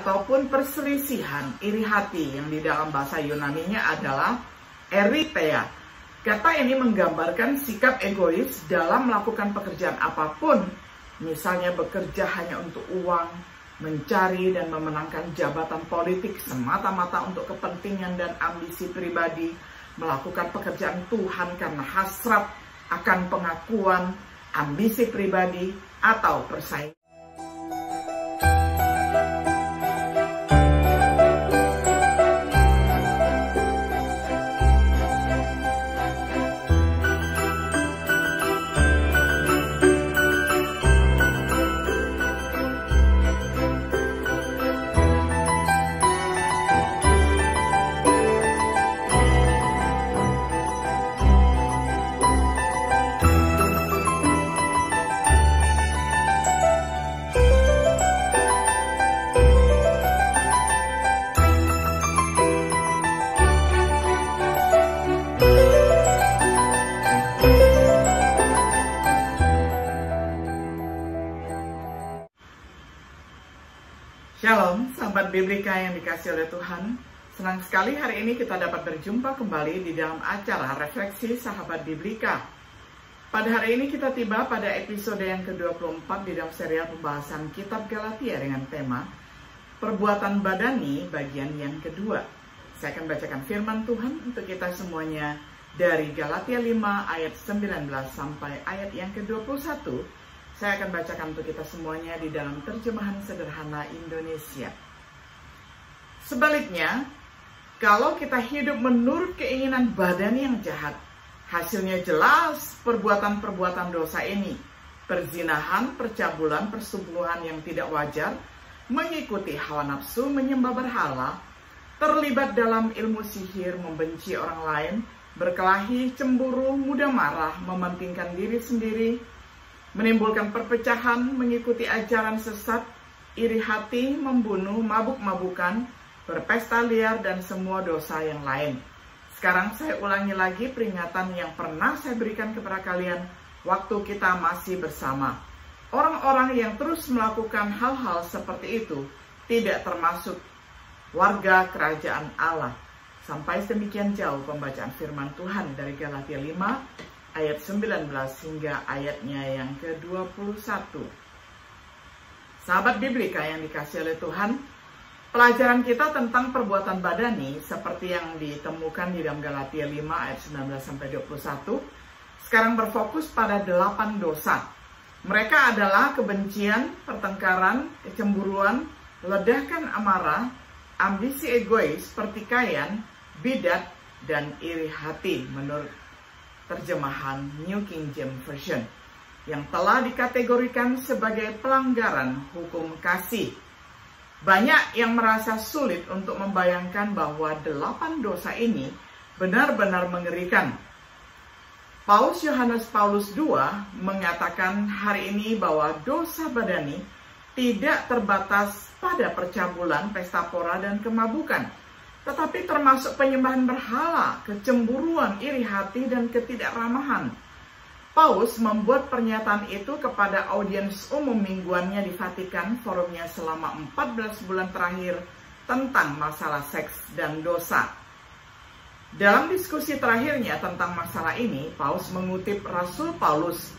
ataupun perselisihan, iri hati yang di dalam bahasa Yunaninya adalah eritheia. Kata ini menggambarkan sikap egois dalam melakukan pekerjaan apapun, misalnya bekerja hanya untuk uang, mencari dan memenangkan jabatan politik semata-mata untuk kepentingan dan ambisi pribadi, melakukan pekerjaan Tuhan karena hasrat akan pengakuan, ambisi pribadi, atau persaingan. Shalom, sahabat Biblika yang dikasih oleh Tuhan. Senang sekali hari ini kita dapat berjumpa kembali di dalam acara Refleksi Sahabat Biblika. Pada hari ini kita tiba pada episode yang ke-24 di dalam serial pembahasan Kitab Galatia dengan tema Perbuatan Badani bagian yang kedua. Saya akan bacakan firman Tuhan untuk kita semuanya dari Galatia 5 ayat 19 sampai ayat yang ke-21. Saya akan bacakan untuk kita semuanya di dalam terjemahan sederhana Indonesia. Sebaliknya, kalau kita hidup menurut keinginan badan yang jahat, hasilnya jelas perbuatan-perbuatan dosa ini. Perzinahan, percabulan, persetubuhan yang tidak wajar, mengikuti hawa nafsu, menyembah berhala, terlibat dalam ilmu sihir, membenci orang lain, berkelahi, cemburu, mudah marah, mementingkan diri sendiri, menimbulkan perpecahan, mengikuti ajaran sesat, iri hati, membunuh, mabuk-mabukan, berpesta liar, dan semua dosa yang lain. Sekarang saya ulangi lagi peringatan yang pernah saya berikan kepada kalian waktu kita masih bersama. Orang-orang yang terus melakukan hal-hal seperti itu tidak termasuk warga kerajaan Allah. Sampai sedemikian jauh pembacaan firman Tuhan dari Galatia 5 ayat 19 hingga ayatnya yang ke-21. Sahabat Biblika yang dikasih oleh Tuhan, pelajaran kita tentang perbuatan badani seperti yang ditemukan di dalam Galatia 5 ayat 19-21 sekarang berfokus pada 8 dosa. Mereka adalah kebencian, pertengkaran, kecemburuan, ledakan amarah, ambisi egois, pertikaian, bidat, dan iri hati menurut terjemahan New King James Version, yang telah dikategorikan sebagai pelanggaran hukum kasih. Banyak yang merasa sulit untuk membayangkan bahwa 8 dosa ini benar-benar mengerikan. Paus Yohanes Paulus II mengatakan hari ini bahwa dosa badani tidak terbatas pada percabulan, pesta pora, dan kemabukan, tetapi termasuk penyembahan berhala, kecemburuan, iri hati, dan ketidakramahan. Paus membuat pernyataan itu kepada audiens umum mingguannya di Vatikan, forumnya selama 14 bulan terakhir tentang masalah seks dan dosa. Dalam diskusi terakhirnya tentang masalah ini, Paus mengutip Rasul Paulus,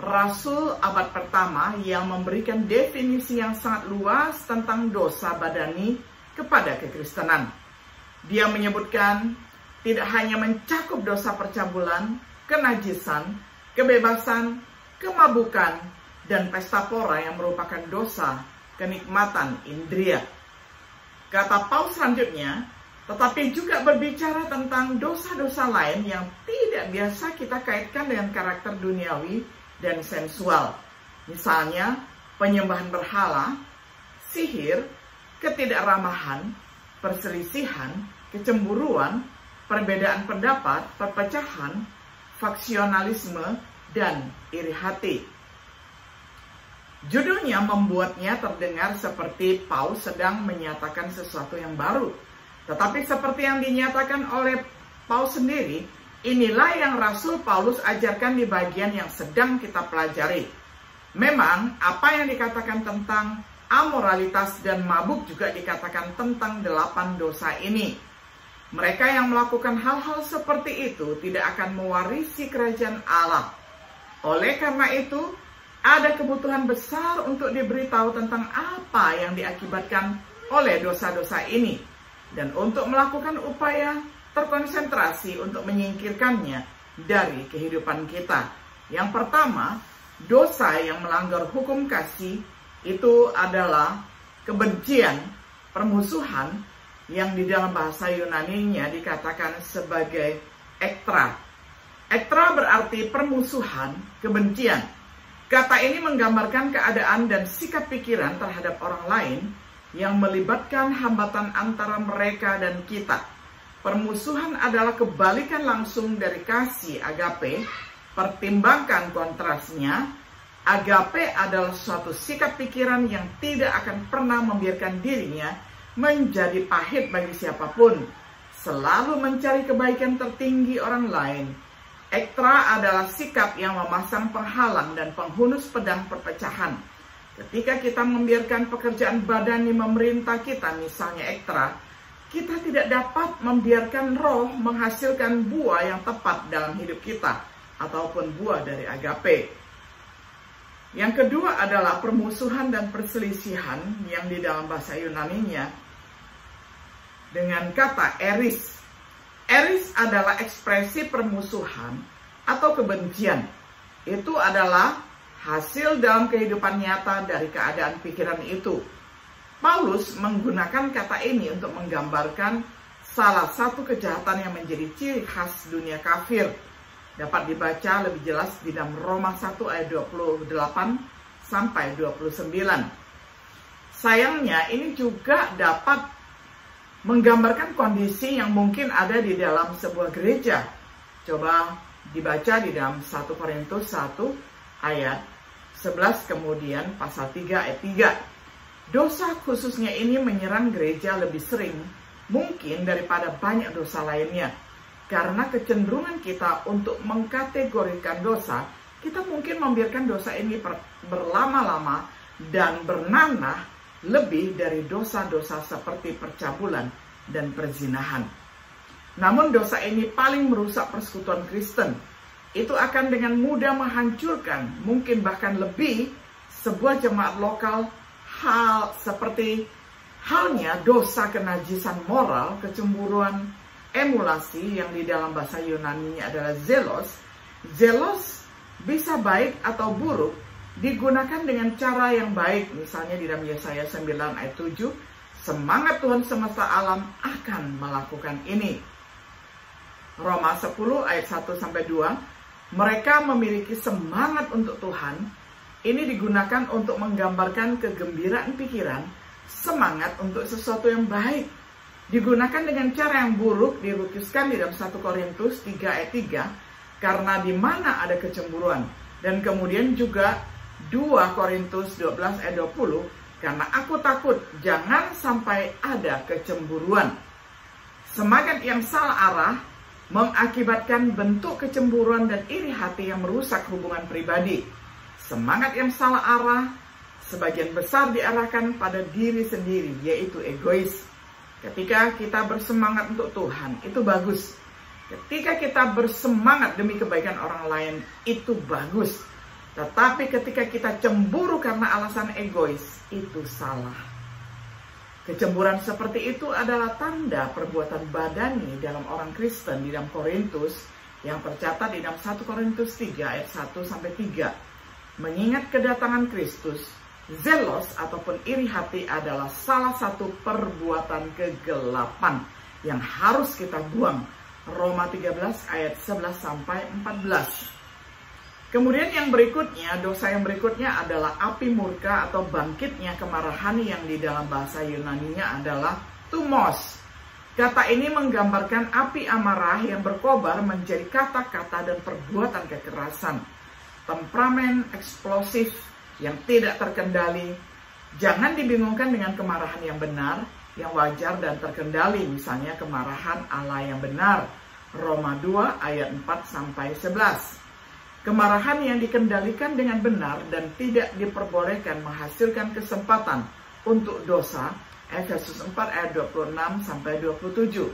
Rasul abad pertama, yang memberikan definisi yang sangat luas tentang dosa badani kepada kekristenan. Dia menyebutkan tidak hanya mencakup dosa percabulan, kenajisan, kebebasan, kemabukan, dan pesta pora yang merupakan dosa kenikmatan indria. Kata Paus selanjutnya, tetapi juga berbicara tentang dosa-dosa lain yang tidak biasa kita kaitkan dengan karakter duniawi dan sensual. Misalnya, penyembahan berhala, sihir, ketidakramahan, perselisihan, kecemburuan, perbedaan pendapat, perpecahan, faksionalisme, dan iri hati. Judulnya membuatnya terdengar seperti Paus sedang menyatakan sesuatu yang baru. Tetapi seperti yang dinyatakan oleh Paus sendiri, inilah yang Rasul Paulus ajarkan di bagian yang sedang kita pelajari. Memang apa yang dikatakan tentang amoralitas, dan mabuk juga dikatakan tentang 8 dosa ini. Mereka yang melakukan hal-hal seperti itu tidak akan mewarisi kerajaan Allah. Oleh karena itu, ada kebutuhan besar untuk diberitahu tentang apa yang diakibatkan oleh dosa-dosa ini, dan untuk melakukan upaya terkonsentrasi untuk menyingkirkannya dari kehidupan kita. Yang pertama, dosa yang melanggar hukum kasih itu adalah kebencian, permusuhan, yang di dalam bahasa Yunani-nya dikatakan sebagai ektra. Ektra berarti permusuhan, kebencian. Kata ini menggambarkan keadaan dan sikap pikiran terhadap orang lain yang melibatkan hambatan antara mereka dan kita. Permusuhan adalah kebalikan langsung dari kasih agape. Pertimbangkan kontrasnya. Agape adalah suatu sikap pikiran yang tidak akan pernah membiarkan dirinya menjadi pahit bagi siapapun, selalu mencari kebaikan tertinggi orang lain. Ektra adalah sikap yang memasang penghalang dan penghunus pedang perpecahan. Ketika kita membiarkan pekerjaan badani memerintah kita, misalnya ektra, kita tidak dapat membiarkan roh menghasilkan buah yang tepat dalam hidup kita, ataupun buah dari agape. Yang kedua adalah permusuhan dan perselisihan, yang di dalam bahasa Yunani-nya dengan kata eris. Eris adalah ekspresi permusuhan atau kebencian. Itu adalah hasil dalam kehidupan nyata dari keadaan pikiran itu. Paulus menggunakan kata ini untuk menggambarkan salah satu kejahatan yang menjadi ciri khas dunia kafir. Dapat dibaca lebih jelas di dalam Roma 1 ayat 28 sampai 29. Sayangnya ini juga dapat menggambarkan kondisi yang mungkin ada di dalam sebuah gereja. Coba dibaca di dalam 1 Korintus 1 ayat 11, kemudian pasal 3 ayat 3. Dosa khususnya ini menyerang gereja lebih sering mungkin daripada banyak dosa lainnya. Karena kecenderungan kita untuk mengkategorikan dosa, kita mungkin membiarkan dosa ini berlama-lama dan bernanah lebih dari dosa-dosa seperti percabulan dan perzinahan. Namun dosa ini paling merusak persekutuan Kristen. Itu akan dengan mudah menghancurkan, mungkin bahkan lebih, sebuah jemaat lokal, hal seperti halnya dosa kenajisan moral, kecemburuan, emulasi, yang di dalam bahasa Yunani adalah zelos. Zelos bisa baik atau buruk, digunakan dengan cara yang baik. Misalnya di dalam Yesaya 9 ayat 7, semangat Tuhan semesta alam akan melakukan ini. Roma 10 ayat 1 sampai 2, mereka memiliki semangat untuk Tuhan. Ini digunakan untuk menggambarkan kegembiraan pikiran, semangat untuk sesuatu yang baik. Digunakan dengan cara yang buruk dilukiskan di dalam 1 Korintus 3 ayat 3, karena di mana ada kecemburuan. Dan kemudian juga 2 Korintus 12 ayat 20, karena aku takut jangan sampai ada kecemburuan. Semangat yang salah arah mengakibatkan bentuk kecemburuan dan iri hati yang merusak hubungan pribadi. Semangat yang salah arah sebagian besar diarahkan pada diri sendiri, yaitu egois. Ketika kita bersemangat untuk Tuhan, itu bagus. Ketika kita bersemangat demi kebaikan orang lain, itu bagus. Tetapi ketika kita cemburu karena alasan egois, itu salah. Kecemburuan seperti itu adalah tanda perbuatan badani dalam orang Kristen di dalam Korintus, yang tercatat di dalam 1 Korintus 3 ayat 1 sampai 3. Mengingat kedatangan Kristus, zelos ataupun iri hati adalah salah satu perbuatan kegelapan yang harus kita buang. Roma 13 ayat 11 sampai 14. Kemudian yang berikutnya, dosa yang berikutnya adalah api murka atau bangkitnya kemarahan, yang di dalam bahasa Yunani-nya adalah thumos. Kata ini menggambarkan api amarah yang berkobar menjadi kata-kata dan perbuatan kekerasan. Temperamen eksplosif yang tidak terkendali. Jangan dibingungkan dengan kemarahan yang benar, yang wajar dan terkendali, misalnya kemarahan Allah yang benar. Roma 2 ayat 4 sampai 11. Kemarahan yang dikendalikan dengan benar dan tidak diperbolehkan menghasilkan kesempatan untuk dosa. Efesus 4 ayat 26-27.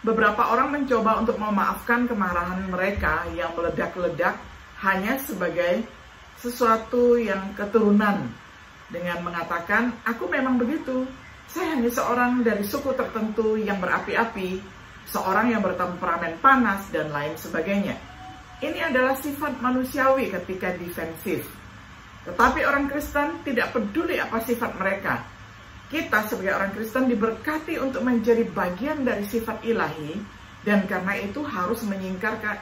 Beberapa orang mencoba untuk memaafkan kemarahan mereka yang meledak-ledak hanya sebagai sesuatu yang keturunan, dengan mengatakan, aku memang begitu, saya hanya seorang dari suku tertentu yang berapi-api, seorang yang bertemperamen panas, dan lain sebagainya. Ini adalah sifat manusiawi ketika defensif. Tetapi orang Kristen tidak peduli apa sifat mereka. Kita sebagai orang Kristen diberkati untuk menjadi bagian dari sifat ilahi, dan karena itu harus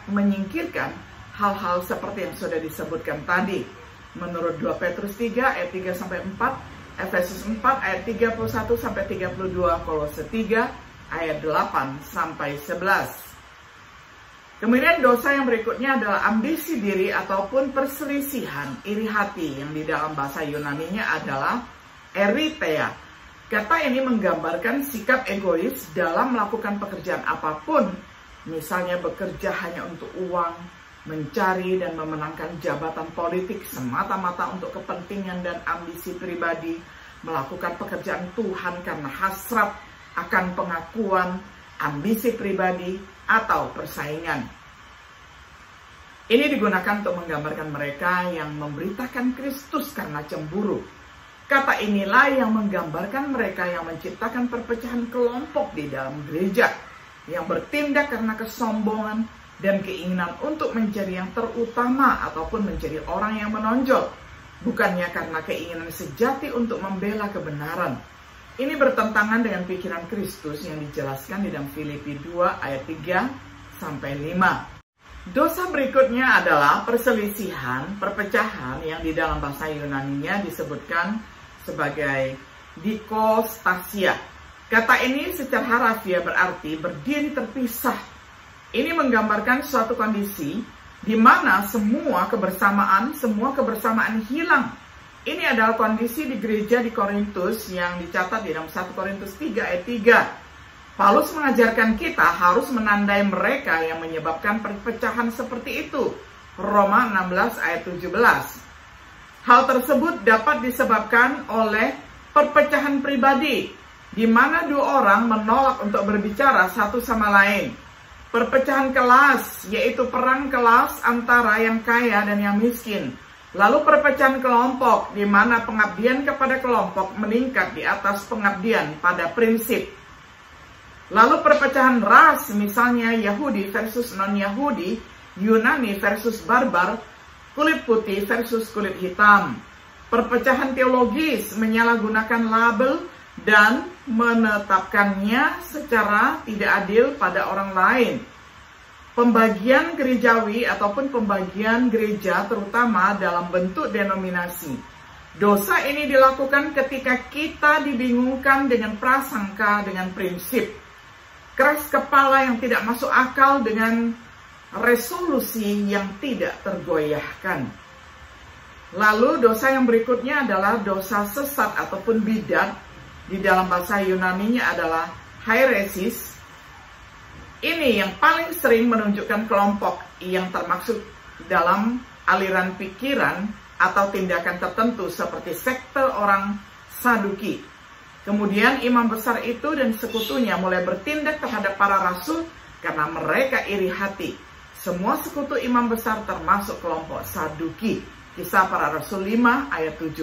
menyingkirkan hal-hal seperti yang sudah disebutkan tadi. Menurut 2 Petrus 3 ayat 3-4, Efesus 4 ayat 31-32, Kolose 3 ayat 8-11. Kemudian dosa yang berikutnya adalah ambisi diri ataupun perselisihan, iri hati, yang di dalam bahasa Yunaninya adalah eritheia. Kata ini menggambarkan sikap egois dalam melakukan pekerjaan apapun, misalnya bekerja hanya untuk uang, mencari dan memenangkan jabatan politik semata-mata untuk kepentingan dan ambisi pribadi, melakukan pekerjaan Tuhan karena hasrat akan pengakuan, ambisi pribadi, atau persaingan. Ini digunakan untuk menggambarkan mereka yang memberitakan Kristus karena cemburu. Kata inilah yang menggambarkan mereka yang menciptakan perpecahan kelompok di dalam gereja, yang bertindak karena kesombongan dan keinginan untuk menjadi yang terutama ataupun menjadi orang yang menonjol, bukannya karena keinginan sejati untuk membela kebenaran. Ini bertentangan dengan pikiran Kristus yang dijelaskan di dalam Filipi 2 ayat 3-5. Dosa berikutnya adalah perselisihan, perpecahan, yang di dalam bahasa Yunaninya disebutkan sebagai dikostasia. Kata ini secara harafiah berarti berdiri terpisah. Ini menggambarkan suatu kondisi di mana semua kebersamaan hilang. Ini adalah kondisi di gereja di Korintus yang dicatat di dalam 1 Korintus 3 ayat 3. Paulus mengajarkan kita harus menandai mereka yang menyebabkan perpecahan seperti itu. Roma 16 ayat 17. Hal tersebut dapat disebabkan oleh perpecahan pribadi, di mana dua orang menolak untuk berbicara satu sama lain. Perpecahan kelas, yaitu perang kelas antara yang kaya dan yang miskin. Lalu perpecahan kelompok, di mana pengabdian kepada kelompok meningkat di atas pengabdian pada prinsip. Lalu perpecahan ras, misalnya Yahudi versus non-Yahudi, Yunani versus barbar, kulit putih versus kulit hitam. Perpecahan teologis, menyalahgunakan label dan menetapkannya secara tidak adil pada orang lain. Pembagian gerejawi ataupun pembagian gereja terutama dalam bentuk denominasi. Dosa ini dilakukan ketika kita dibingungkan dengan prasangka, dengan prinsip. Keras kepala yang tidak masuk akal dengan resolusi yang tidak tergoyahkan. Lalu dosa yang berikutnya adalah dosa sesat ataupun bidat. Di dalam bahasa Yunaninya adalah heresis. Ini yang paling sering menunjukkan kelompok yang termaksud dalam aliran pikiran atau tindakan tertentu seperti sekte orang Saduki. Kemudian imam besar itu dan sekutunya mulai bertindak terhadap para rasul karena mereka iri hati. Semua sekutu imam besar termasuk kelompok Saduki. Kisah Para Rasul 5 ayat 17.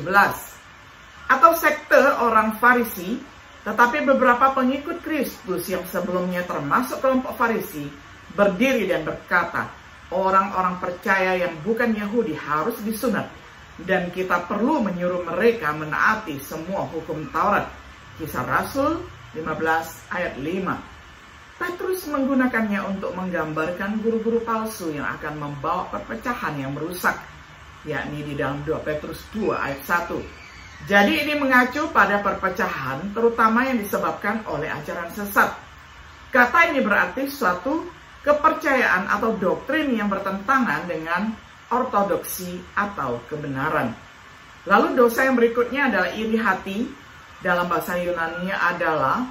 Atau sekte orang Farisi, tetapi beberapa pengikut Kristus yang sebelumnya termasuk kelompok Farisi berdiri dan berkata, orang-orang percaya yang bukan Yahudi harus disunat, dan kita perlu menyuruh mereka menaati semua hukum Taurat. Kisah Rasul 15 ayat 5. Petrus menggunakannya untuk menggambarkan guru-guru palsu yang akan membawa perpecahan yang merusak, yakni di dalam 2 Petrus 2 ayat 1. Jadi ini mengacu pada perpecahan, terutama yang disebabkan oleh ajaran sesat. Kata ini berarti suatu kepercayaan atau doktrin yang bertentangan dengan ortodoksi atau kebenaran. Lalu dosa yang berikutnya adalah iri hati. Dalam bahasa Yunaninya adalah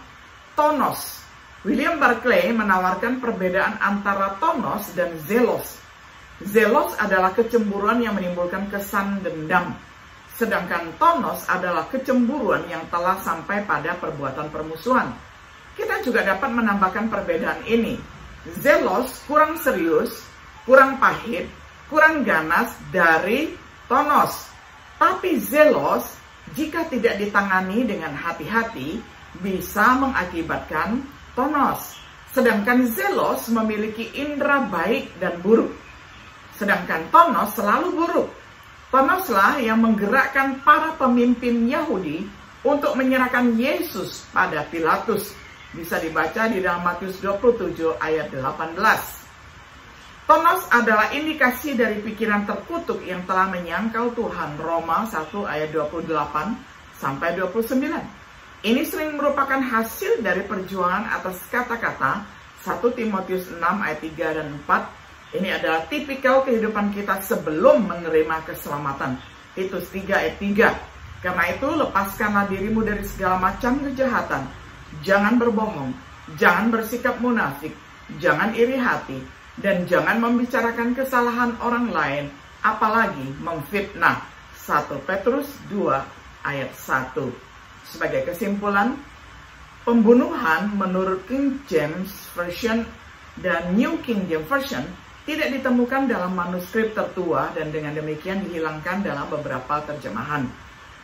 tonos. William Barclay menawarkan perbedaan antara tonos dan zelos. Zelos adalah kecemburuan yang menimbulkan kesan dendam. Sedangkan tonos adalah kecemburuan yang telah sampai pada perbuatan permusuhan. Kita juga dapat menambahkan perbedaan ini. Zelos kurang serius, kurang pahit, kurang ganas dari tonos. Tapi zelos, jika tidak ditangani dengan hati-hati, bisa mengakibatkan tonos. Sedangkan zelos memiliki indera baik dan buruk. Sedangkan tonos selalu buruk. Tonoslah yang menggerakkan para pemimpin Yahudi untuk menyerahkan Yesus pada Pilatus. Bisa dibaca di dalam Matius 27 ayat 18. Tonos adalah indikasi dari pikiran terkutuk yang telah menyangkal Tuhan. Roma 1 ayat 28 sampai 29. Ini sering merupakan hasil dari perjuangan atas kata-kata 1 Timotius 6 ayat 3 dan 4. Ini adalah tipikal kehidupan kita sebelum menerima keselamatan. Titus 3 ayat 3. Karena itu lepaskanlah dirimu dari segala macam kejahatan. Jangan berbohong, jangan bersikap munafik, jangan iri hati, dan jangan membicarakan kesalahan orang lain, apalagi memfitnah. 1 Petrus 2 ayat 1. Sebagai kesimpulan, pembunuhan menurut King James Version dan New King James Version tidak ditemukan dalam manuskrip tertua dan dengan demikian dihilangkan dalam beberapa terjemahan.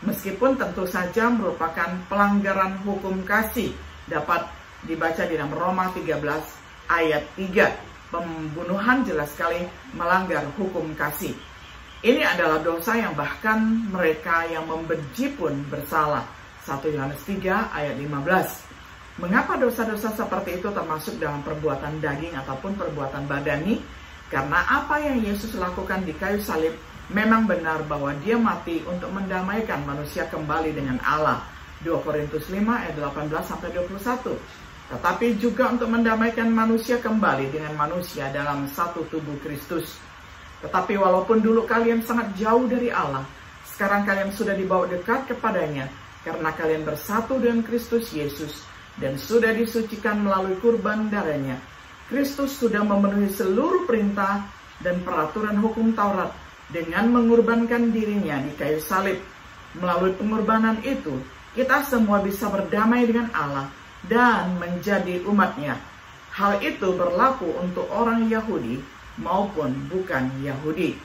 Meskipun tentu saja merupakan pelanggaran hukum kasih, dapat dibaca di dalam Roma 13 ayat 3. Pembunuhan jelas sekali melanggar hukum kasih. Ini adalah dosa yang bahkan mereka yang membenci pun bersalah. 1 Yohanes 3 ayat 15. Mengapa dosa-dosa seperti itu termasuk dalam perbuatan daging ataupun perbuatan badani? Karena apa yang Yesus lakukan di kayu salib memang benar bahwa dia mati untuk mendamaikan manusia kembali dengan Allah. 2 Korintus 5 ayat 18-21. Tetapi juga untuk mendamaikan manusia kembali dengan manusia dalam satu tubuh Kristus. Tetapi walaupun dulu kalian sangat jauh dari Allah, sekarang kalian sudah dibawa dekat kepadanya karena kalian bersatu dengan Kristus Yesus dan sudah disucikan melalui kurban darahnya. Kristus sudah memenuhi seluruh perintah dan peraturan hukum Taurat dengan mengorbankan dirinya di kayu salib. Melalui pengorbanan itu, kita semua bisa berdamai dengan Allah dan menjadi umatnya. Hal itu berlaku untuk orang Yahudi maupun bukan Yahudi.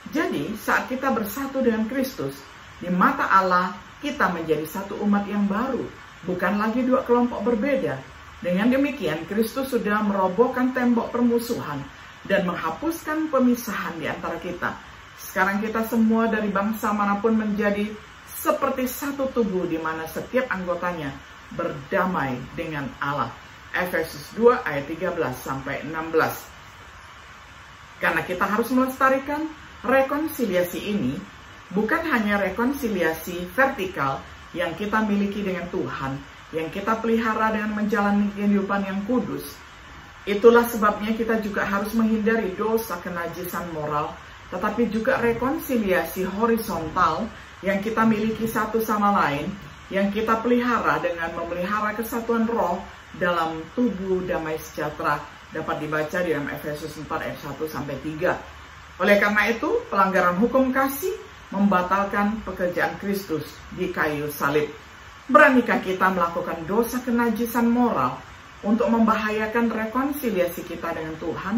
Jadi, saat kita bersatu dengan Kristus, di mata Allah kita menjadi satu umat yang baru, bukan lagi dua kelompok berbeda. Dengan demikian, Kristus sudah merobohkan tembok permusuhan dan menghapuskan pemisahan di antara kita. Sekarang kita semua dari bangsa manapun menjadi seperti satu tubuh di mana setiap anggotanya berdamai dengan Allah. Efesus 2 ayat 13-16. Karena kita harus melestarikan rekonsiliasi ini, bukan hanya rekonsiliasi vertikal yang kita miliki dengan Tuhan, yang kita pelihara dengan menjalani kehidupan yang kudus. Itulah sebabnya kita juga harus menghindari dosa kenajisan moral, tetapi juga rekonsiliasi horizontal yang kita miliki satu sama lain, yang kita pelihara dengan memelihara kesatuan roh dalam tubuh damai sejahtera, dapat dibaca di dalam Efesus 4 ayat 1-3. Oleh karena itu, pelanggaran hukum kasih membatalkan pekerjaan Kristus di kayu salib. Beranikah kita melakukan dosa kenajisan moral untuk membahayakan rekonsiliasi kita dengan Tuhan?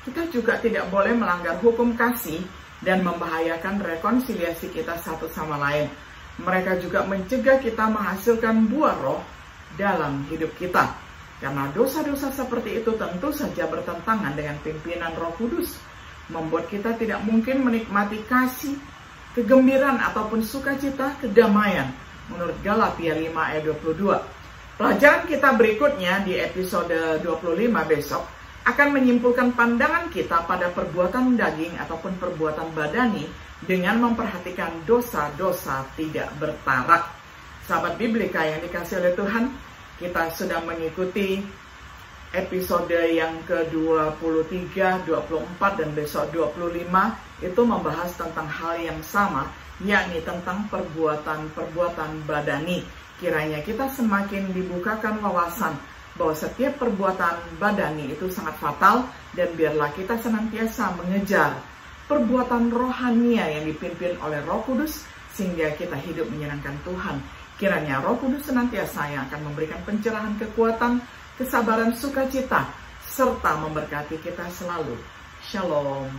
Kita juga tidak boleh melanggar hukum kasih dan membahayakan rekonsiliasi kita satu sama lain. Mereka juga mencegah kita menghasilkan buah roh dalam hidup kita. Karena dosa-dosa seperti itu tentu saja bertentangan dengan pimpinan Roh Kudus, membuat kita tidak mungkin menikmati kasih, kegembiraan ataupun sukacita, kedamaian. Menurut Galatia 5 ayat 22. Pelajaran kita berikutnya di episode 25 besok akan menyimpulkan pandangan kita pada perbuatan daging ataupun perbuatan badani dengan memperhatikan dosa-dosa tidak bertarak. Sahabat Biblika yang dikasih oleh Tuhan, kita sudah mengikuti episode yang ke-23, 24, dan besok 25 itu membahas tentang hal yang sama, yakni tentang perbuatan-perbuatan badani. Kiranya kita semakin dibukakan wawasan bahwa setiap perbuatan badani itu sangat fatal, dan biarlah kita senantiasa mengejar perbuatan rohania yang dipimpin oleh Roh Kudus, sehingga kita hidup menyenangkan Tuhan. Kiranya Roh Kudus senantiasa yang akan memberikan pencerahan, kekuatan, kesabaran, sukacita, serta memberkati kita selalu. Shalom.